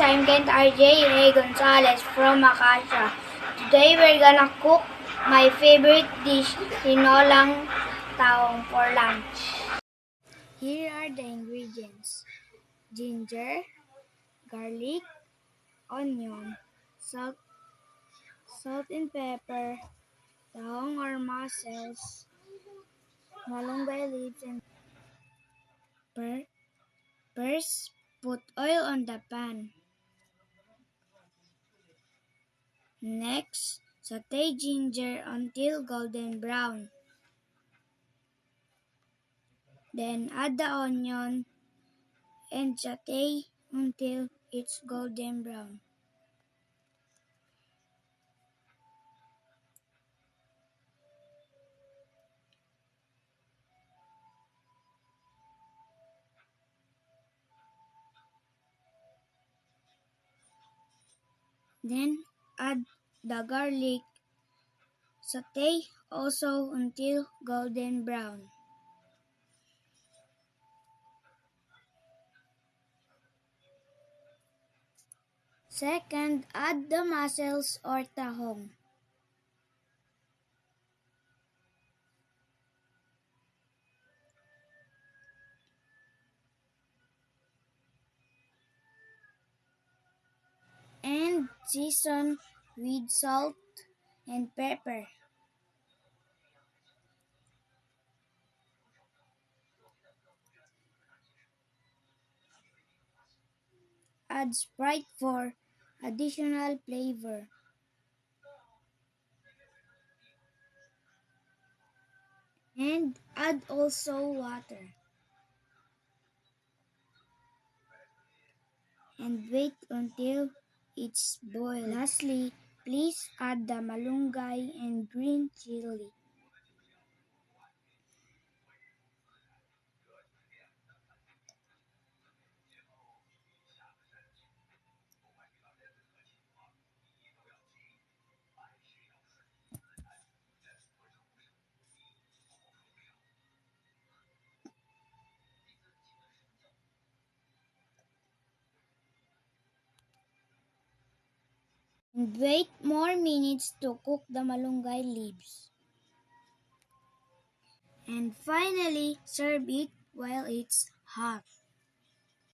I'm Kent RJ Gonzalez from Acacia. Today we're gonna cook my favorite dish, tinolang taong, for lunch. Here are the ingredients: ginger, garlic, onion, salt and pepper, tahong or mussels, malunggay leaves, and first put oil on the pan. Next, saute ginger until golden brown. Then add the onion and saute until it's golden brown. Then add the garlic. Saute also until golden brown. Second, add the mussels or tahong. And season with salt and pepper. Add Sprite for additional flavor. And add also water. And wait until it's boiled. Lastly, please add the malunggay and green chili. And wait more minutes to cook the malunggay leaves. And finally, serve it while it's hot.